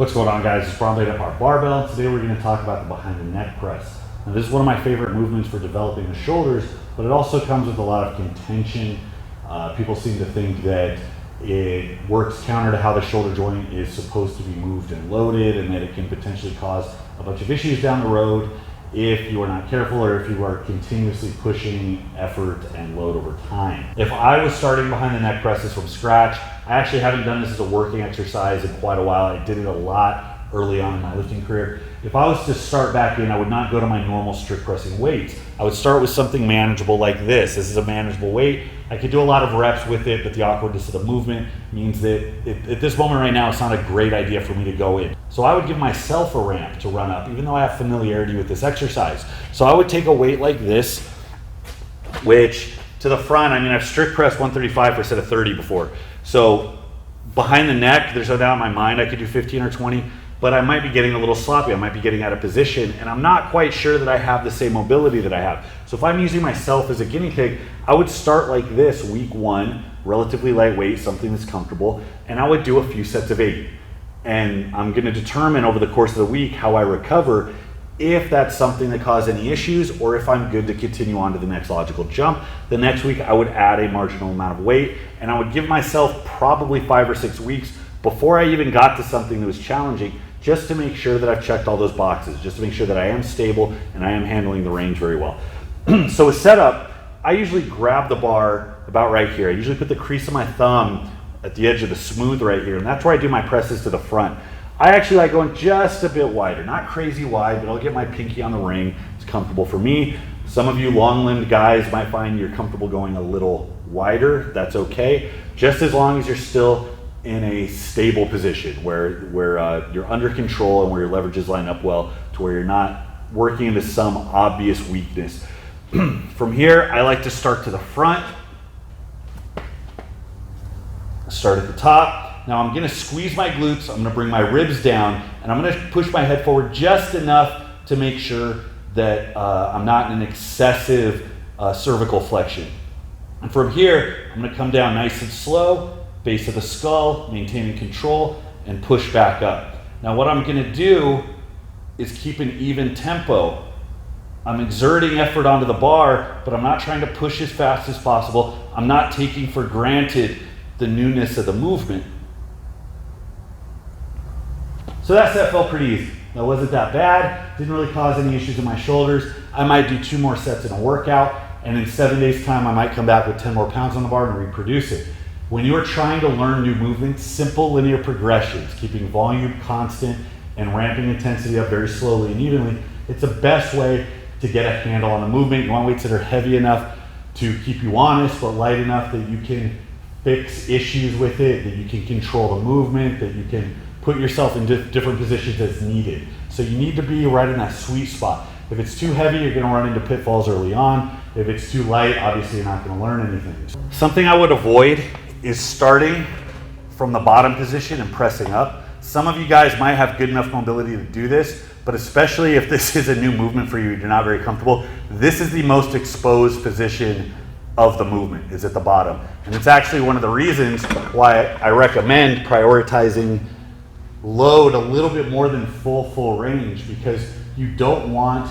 What's going on, guys? It's Barbell at our barbell. Today we're going to talk about the behind the neck press. Now, this is one of my favorite movements for developing the shoulders, but it also comes with a lot of contention. People seem to think that it works counter to how the shoulder joint is supposed to be moved and loaded, and that it can potentially cause a bunch of issues down the road if you are not careful or if you are continuously pushing effort and load over time. If I was starting behind the neck presses from scratch, I actually haven't done this as a working exercise in quite a while. I did it a lot early on in my lifting career. If I was to start back in, I would not go to my normal strict pressing weights. I would start with something manageable like this. This is a manageable weight. I could do a lot of reps with it, but the awkwardness of the movement means that at this moment right now, it's not a great idea for me to go in. So I would give myself a ramp to run up, even though I have familiarity with this exercise. So I would take a weight like this, which to the front, I mean, I've strict pressed 135 instead of 30 before. So behind the neck, there's no doubt in my mind I could do 15 or 20, but I might be getting a little sloppy. I might be getting out of position, and I'm not quite sure that I have the same mobility that I have. So if I'm using myself as a guinea pig, I would start like this week one, relatively lightweight, something that's comfortable, and I would do a few sets of 8. And I'm gonna determine over the course of the week how I recover, if that's something that caused any issues, or if I'm good to continue on to the next logical jump. The next week I would add a marginal amount of weight, and I would give myself probably 5 or 6 weeks before I even got to something that was challenging, just to make sure that I've checked all those boxes, just to make sure that I am stable and I am handling the range very well. So with setup, I usually grab the bar about right here. I usually put the crease of my thumb at the edge of the smooth right here, and that's where I do my presses to the front. I actually like going just a bit wider, not crazy wide, but I'll get my pinky on the ring. It's comfortable for me. Some of you long-limbed guys might find you're comfortable going a little wider. That's okay, just as long as you're still in a stable position where you're under control and where your leverages line up well, to where you're not working into some obvious weakness. From here, I like to start to the front, start at the top. Now I'm gonna squeeze my glutes, I'm gonna bring my ribs down, and I'm gonna push my head forward just enough to make sure that I'm not in an excessive cervical flexion. And from here, I'm gonna come down nice and slow, base of the skull, maintaining control, and push back up. Now what I'm gonna do is keep an even tempo. I'm exerting effort onto the bar, but I'm not trying to push as fast as possible. I'm not taking for granted the newness of the movement. So that set felt pretty easy. That wasn't that bad, didn't really cause any issues in my shoulders. I might do 2 more sets in a workout, and in 7 days time, I might come back with 10 more pounds on the bar and reproduce it. When you are trying to learn new movements, simple linear progressions, keeping volume constant and ramping intensity up very slowly and evenly, it's the best way to get a handle on the movement. You want weights that are heavy enough to keep you honest, but light enough that you can fix issues with it, that you can control the movement, that you can put yourself in different positions as needed. So you need to be right in that sweet spot. If it's too heavy, you're gonna run into pitfalls early on. If it's too light, obviously you're not gonna learn anything. Something I would avoid is starting from the bottom position and pressing up. Some of you guys might have good enough mobility to do this, but especially if this is a new movement for you, you're not very comfortable, this is the most exposed position of the movement, is at the bottom. And it's actually one of the reasons why I recommend prioritizing load a little bit more than full range, because you don't want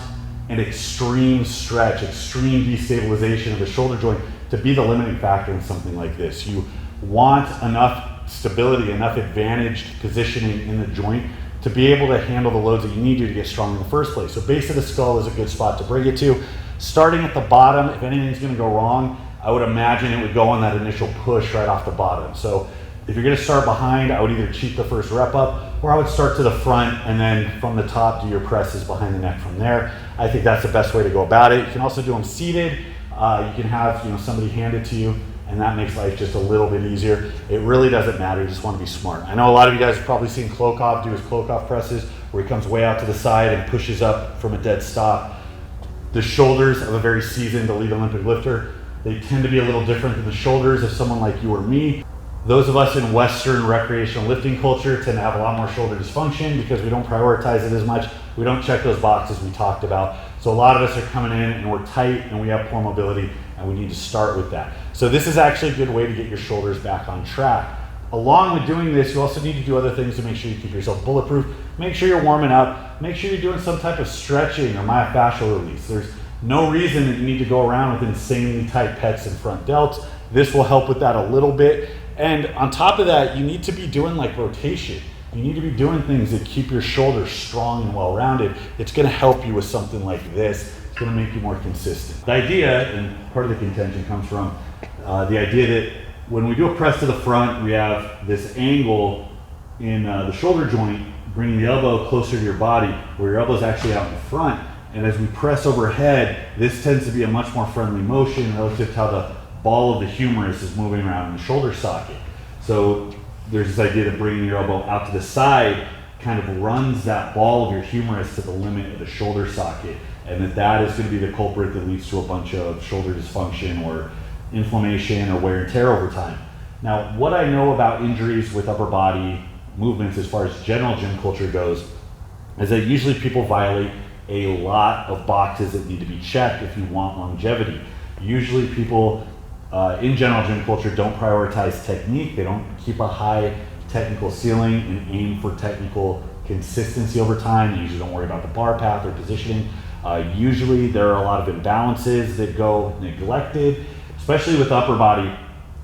an extreme stretch, extreme destabilization of the shoulder joint to be the limiting factor in something like this. You want enough stability, enough advantaged positioning in the joint to be able to handle the loads that you need to get strong in the first place. So base of the skull is a good spot to bring it to. Starting at the bottom, if anything's gonna go wrong, I would imagine it would go on that initial push right off the bottom. So if you're gonna start behind, I would either cheat the first rep up, or I would start to the front and then from the top do your presses behind the neck from there. I think that's the best way to go about it. You can also do them seated. You can have somebody hand it to you, and that makes life just a little bit easier. It really doesn't matter, you just wanna be smart. I know a lot of you guys have probably seen Klokov do his Klokov presses, where he comes way out to the side and pushes up from a dead stop. The shoulders of a very seasoned elite Olympic lifter, they tend to be a little different than the shoulders of someone like you or me. Those of us in Western recreational lifting culture tend to have a lot more shoulder dysfunction because we don't prioritize it as much. We don't check those boxes we talked about. So a lot of us are coming in and we're tight and we have poor mobility, and we need to start with that. So this is actually a good way to get your shoulders back on track. Along with doing this, you also need to do other things to make sure you keep yourself bulletproof. Make sure you're warming up. Make sure you're doing some type of stretching or myofascial release. There's no reason that you need to go around with insanely tight pecs and front delts. This will help with that a little bit. And on top of that, you need to be doing like rotation. You need to be doing things that keep your shoulders strong and well-rounded. It's gonna help you with something like this. It's gonna make you more consistent. The idea, and part of the contention comes from the idea that when we do a press to the front, we have this angle in the shoulder joint, bringing the elbow closer to your body, where your elbow is actually out in front. And as we press overhead, this tends to be a much more friendly motion relative to how the ball of the humerus is moving around in the shoulder socket. So there's this idea that bringing your elbow out to the side kind of runs that ball of your humerus to the limit of the shoulder socket, and that is going to be the culprit that leads to a bunch of shoulder dysfunction or inflammation or wear and tear over time. Now, what I know about injuries with upper body movements as far as general gym culture goes is that usually people violate a lot of boxes that need to be checked if you want longevity. Usually people in general gym culture don't prioritize technique. They don't keep a high technical ceiling and aim for technical consistency over time. They usually don't worry about the bar path or positioning. Usually there are a lot of imbalances that go neglected, especially with upper body.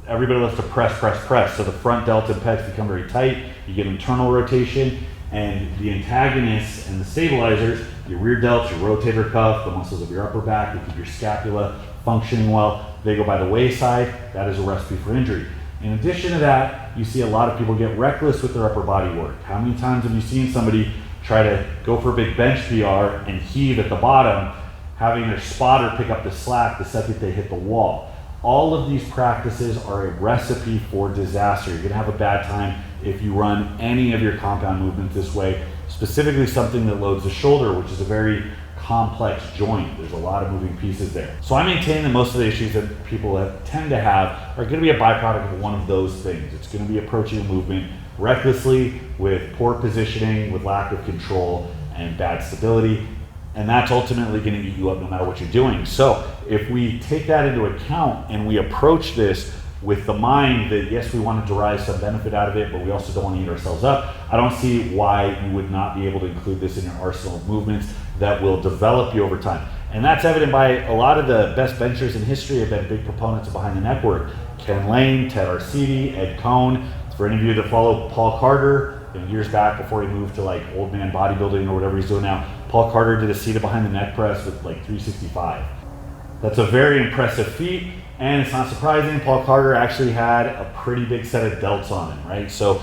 Everybody loves to press, press, press. So the front delts and pecs become very tight. You get internal rotation, and the antagonists and the stabilizers, your rear delts, your rotator cuff, the muscles of your upper back, that keep your scapula functioning well, they go by the wayside. That is a recipe for injury. In addition to that, you see a lot of people get reckless with their upper body work. How many times have you seen somebody try to go for a big bench PR and heave at the bottom, having their spotter pick up the slack the second they hit the wall? All of these practices are a recipe for disaster. You're gonna have a bad time if you run any of your compound movements this way, specifically something that loads the shoulder, which is a very complex joint. There's a lot of moving pieces there. So I maintain that most of the issues that people tend to have are gonna be a byproduct of one of those things. It's gonna be approaching a movement recklessly, with poor positioning, with lack of control, and bad stability. And that's ultimately gonna eat you up no matter what you're doing. So if we take that into account and we approach this with the mind that yes, we want to derive some benefit out of it, but we also don't want to eat ourselves up, I don't see why you would not be able to include this in your arsenal of movements that will develop you over time. And that's evident by a lot of the best benchers in history have been big proponents of behind the neck work. Ken Lane, Ted Arcidi, Ed Cohn. For any of you that follow Paul Carter, years back before he moved to like old man bodybuilding or whatever he's doing now, Paul Carter did a seated behind the neck press with like 365. That's a very impressive feat, and it's not surprising. Paul Carter actually had a pretty big set of delts on him, right? So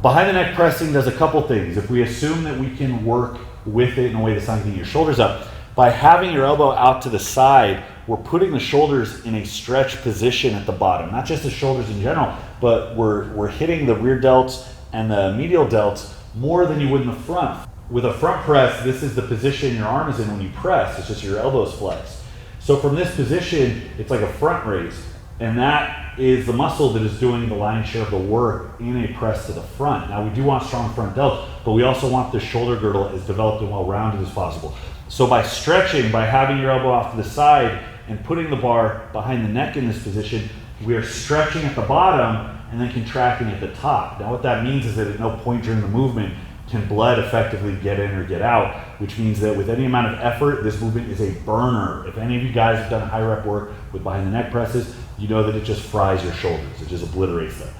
behind the neck pressing does a couple things. If we assume that we can work with it in a way that's not getting your shoulders up, by having your elbow out to the side, we're putting the shoulders in a stretch position at the bottom. Not just the shoulders in general, but we're hitting the rear delts and the medial delts more than you would in the front. With a front press, this is the position your arm is in when you press. It's just your elbows flexed. So from this position, it's like a front raise, and that is the muscle that is doing the lion's share of the work in a press to the front. Now we do want strong front delts, but we also want the shoulder girdle as developed and well-rounded as possible. So by stretching, by having your elbow off to the side and putting the bar behind the neck in this position, we are stretching at the bottom and then contracting at the top. Now what that means is that at no point during the movement can blood effectively get in or get out, which means that with any amount of effort, this movement is a burner. If any of you guys have done high rep work with behind the neck presses, you know that it just fries your shoulders. It just obliterates them.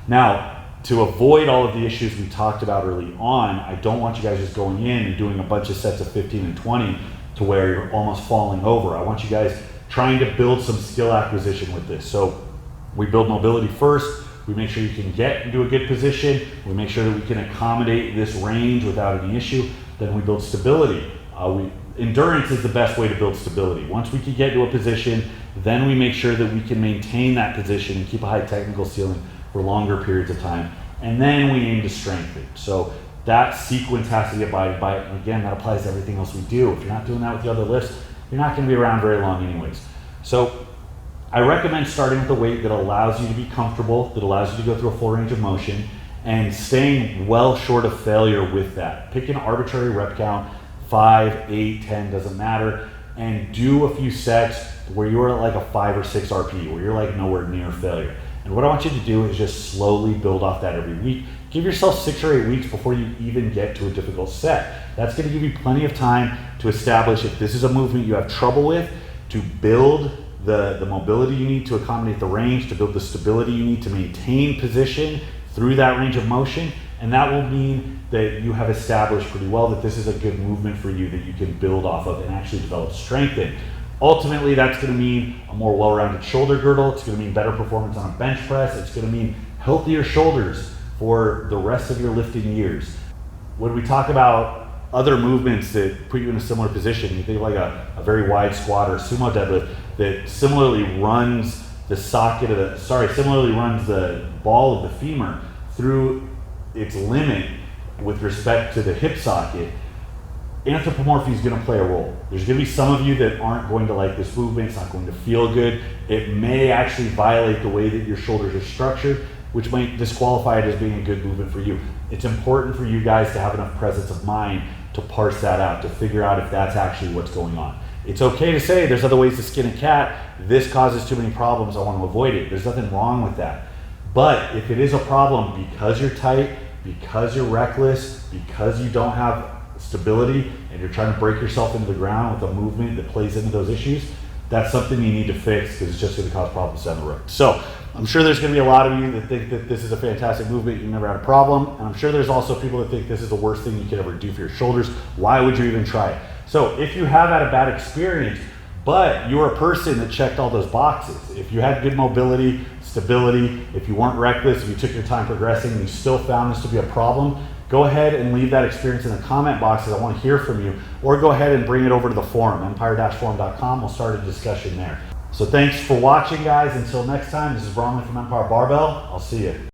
Now, to avoid all of the issues we talked about early on, I don't want you guys just going in and doing a bunch of sets of 15 and 20 to where you're almost falling over. I want you guys trying to build some skill acquisition with this. So we build mobility first. We make sure you can get into a good position. We make sure that we can accommodate this range without any issue. Then we build stability. Endurance is the best way to build stability. Once we can get to a position, then we make sure that we can maintain that position and keep a high technical ceiling for longer periods of time. And then we aim to strengthen. So that sequence has to be abided by. And again, that applies to everything else we do. If you're not doing that with the other lifts, you're not going to be around very long anyways. So I recommend starting with a weight that allows you to be comfortable, that allows you to go through a full range of motion, and staying well short of failure with that. Pick an arbitrary rep count, 5, 8, 10, doesn't matter, and do a few sets where you're at like a 5 or 6 RP, where you're like nowhere near failure. And what I want you to do is just slowly build off that every week. Give yourself 6 or 8 weeks before you even get to a difficult set. That's going to give you plenty of time to establish if this is a movement you have trouble with, to build the mobility you need to accommodate the range, to build the stability you need to maintain position through that range of motion. And that will mean that you have established pretty well that this is a good movement for you that you can build off of and actually develop strength in. Ultimately, that's going to mean a more well-rounded shoulder girdle. It's going to mean better performance on a bench press. It's going to mean healthier shoulders for the rest of your lifting years. When we talk about other movements that put you in a similar position, you think like a very wide squat or sumo deadlift that similarly runs the socket of the, similarly runs the ball of the femur through its limit with respect to the hip socket. Anthropomorphy is going to play a role. There's going to be some of you that aren't going to like this movement. It's not going to feel good. It may actually violate the way that your shoulders are structured, which might disqualify it as being a good movement for you. It's important for you guys to have enough presence of mind to parse that out, to figure out if that's actually what's going on. It's okay to say there's other ways to skin a cat. This causes too many problems. I want to avoid it. There's nothing wrong with that. But if it is a problem because you're tight, because you're reckless, because you don't have stability and you're trying to break yourself into the ground with a movement that plays into those issues, that's something you need to fix because it's just going to cause problems down the road. So I'm sure there's going to be a lot of you that think that this is a fantastic movement, you've never had a problem. And I'm sure there's also people that think this is the worst thing you could ever do for your shoulders. Why would you even try it? So if you have had a bad experience, but you're a person that checked all those boxes, if you had good mobility, stability, if you weren't reckless, if you took your time progressing and you still found this to be a problem, go ahead and leave that experience in the comment boxes. I want to hear from you. Or go ahead and bring it over to the forum, empire-forum.com. We'll start a discussion there. So thanks for watching, guys. Until next time, this is Bronwyn from Empire Barbell. I'll see you.